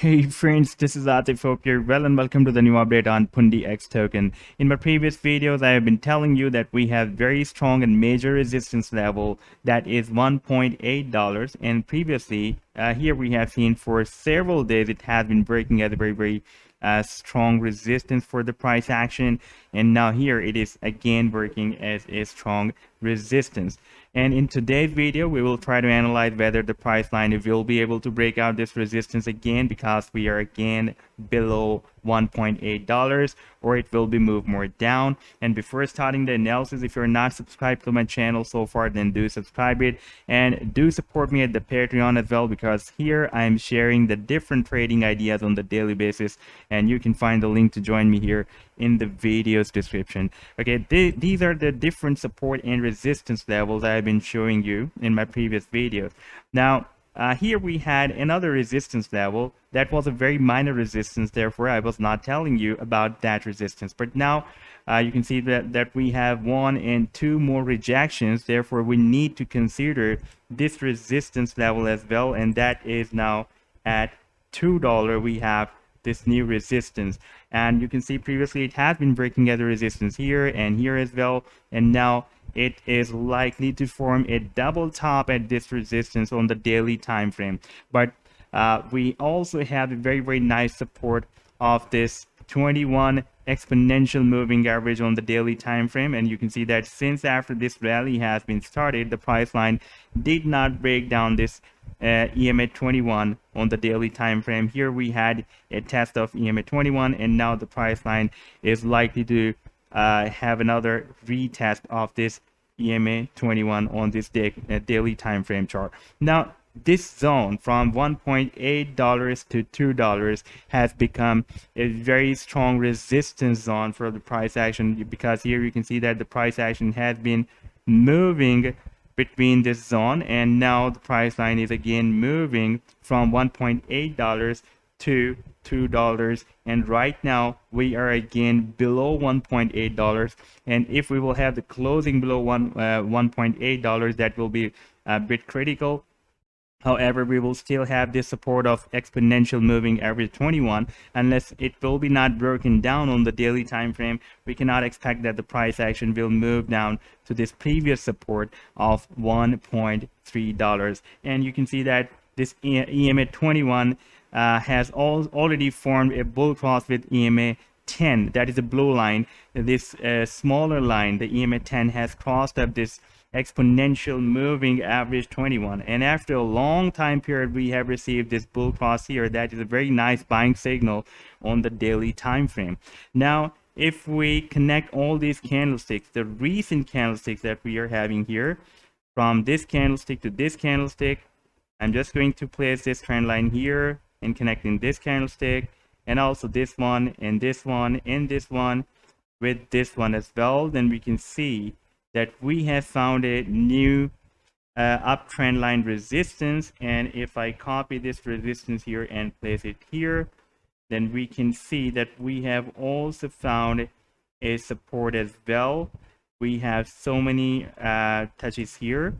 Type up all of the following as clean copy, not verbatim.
Hey friends, this is Atif. Hope you're well and welcome to the new update on pundix token. In my previous videos, I have been telling you that we have very strong and major resistance level that is $1.8, and previously here we have seen for several days it has been breaking at a very strong resistance for the price action, and now here it is again working as a strong resistance. And in today's video we will try to analyze whether the price line will be able to break out this resistance again, because we are again below $1.8, or it will be moved more down. And before starting the analysis, if you're not subscribed to my channel so far, then do subscribe it, and do support me at the Patreon as well, because here I'm sharing the different trading ideas on the daily basis, and you can find the link to join me here in the video's description. Okay, these are the different support and resistance levels I've been showing you in my previous videos. Now here we had another resistance level that was a very minor resistance, therefore I was not telling you about that resistance. But now you can see that we have one and two more rejections, therefore we need to consider this resistance level as well, and that is now at $2. We have this new resistance, and you can see previously it has been breaking at the resistance here and here as well, and now it is likely to form a double top at this resistance on the daily time frame. But we also have a very nice support of this 21 exponential moving average on the daily time frame, and you can see that since after this rally has been started, the price line did not break down this EMA 21 on the daily time frame. Here we had a test of EMA 21, and now the price line is likely to have another retest of this EMA 21 on this daily time frame chart. Now this zone from $1.8 to $2 has become a very strong resistance zone for the price action, because here you can see that the price action has been moving between this zone, and now the price line is again moving from $1.8 to $2, and right now we are again below $1.8, and if we will have the closing below $1.8, that will be a bit critical. However, we will still have this support of exponential moving average 21. Unless it will be not broken down on the daily time frame, we cannot expect that the price action will move down to this previous support of $1.3. And you can see that this EMA 21 has already formed a bull cross with EMA 10. That is a blue line. This smaller line, the EMA 10, has crossed up this exponential moving average 21, and after a long time period we have received this bull cross here. That is a very nice buying signal on the daily time frame. Now if we connect all these candlesticks, the recent candlesticks that we are having here, from this candlestick to this candlestick, I'm just going to place this trend line here and connecting this candlestick, and also this one and this one and this one with this one as well, then we can see that we have found a new uptrend line resistance. And if I copy this resistance here and place it here, then we can see that we have also found a support as well. We have so many touches here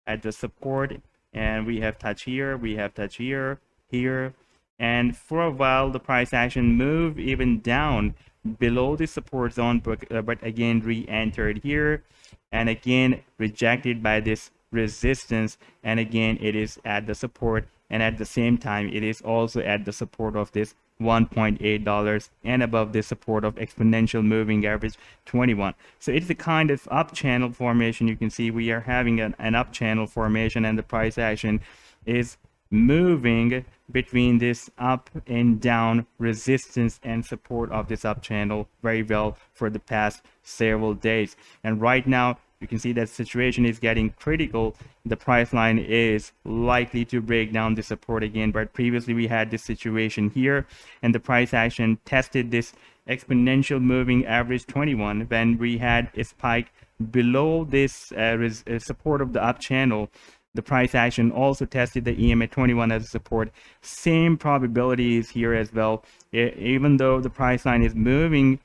at the support, and we have touch here, we have touch here, here, and for a while the price action moved even down below the support zone, but again re-entered here, and again rejected by this resistance, and again it is at the support, and at the same time it is also at the support of this $1.8 and above the support of exponential moving average 21. So it's a kind of up channel formation. You can see we are having an up channel formation, and the price action is moving between this up and down resistance and support of this up channel very well for the past several days. And right now you can see that situation is getting critical. The price line is likely to break down the support again, but previously we had this situation here, and the price action tested this exponential moving average 21 when we had a spike below this support of the up channel. The price action also tested the EMA 21 as a support. Same probability is here as well. Even though the price line is moving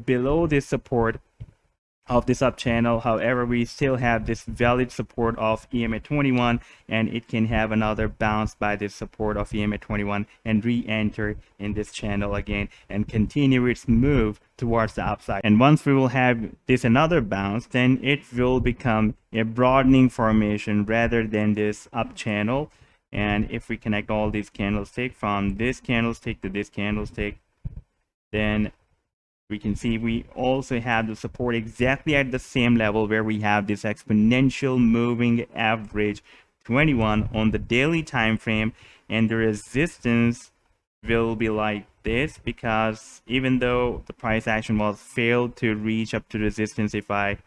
below this support of this up channel. However, we still have this valid support of EMA 21, and it can have another bounce by this support of EMA 21 and re-enter in this channel again and continue its move towards the upside. And once we will have this another bounce, then it will become a broadening formation rather than this up channel. And if we connect all these candlesticks from this candlestick to this candlestick, then we can see we also have the support exactly at the same level where we have this exponential moving average 21 on the daily time frame, and the resistance will be like this, because even though the price action was failed to reach up to resistance, if I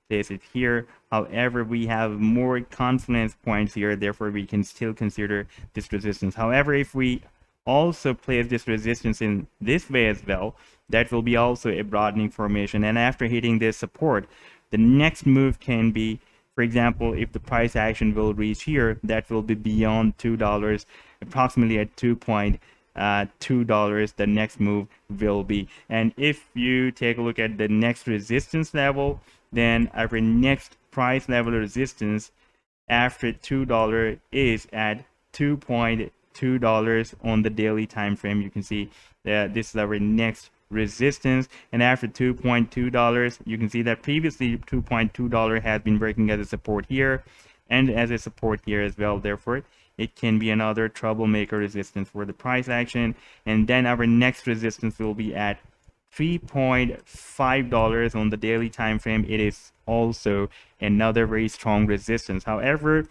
place it here, however, we have more confidence points here, therefore we can still consider this resistance. However, if we also place this resistance in this way as well, that will be also a broadening formation. And after hitting this support, the next move can be, for example, if the price action will reach here, that will be beyond $2, approximately at $2.2 the next move will be. And if you take a look at the next resistance level, then our next price level resistance after $2 is at $2.2 on the daily time frame. You can see that this is our next resistance, and after $2.2, you can see that previously $2.2 has been working as a support here and as a support here as well. Therefore, it can be another troublemaker resistance for the price action. And then our next resistance will be at $3.5 on the daily time frame. It is also another very strong resistance. However,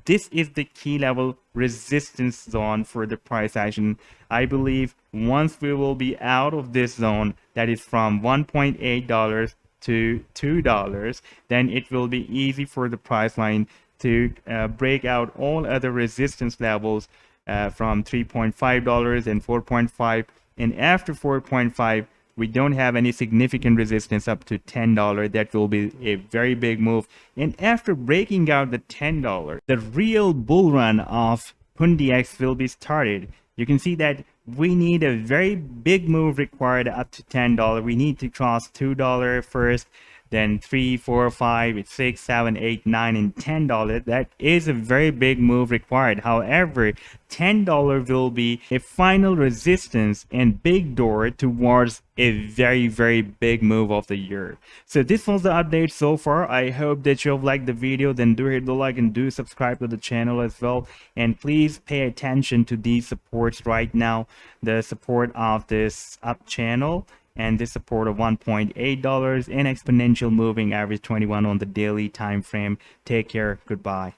this is the key level resistance zone for the price action. I believe once we will be out of this zone, that is from $1.8 to $2, then it will be easy for the price line to break out all other resistance levels from $3.5 and $4.5, and after $4.5 we don't have any significant resistance up to $10. That will be a very big move. And after breaking out the $10, the real bull run of pundix will be started. You can see that we need a very big move required up to $10. We need to cross $2 first, then 3, 4, 5, 6, 7, 8, 9, and $10. That is a very big move required. However, $10 will be a final resistance and big door towards a very, very big move of the year. So this was the update so far. I hope that you have liked the video. Then do hit the like and do subscribe to the channel as well. And please pay attention to these supports right now. The support of this up channel and this support of $1.8 and exponential moving average 21 on the daily time frame. Take care. Goodbye.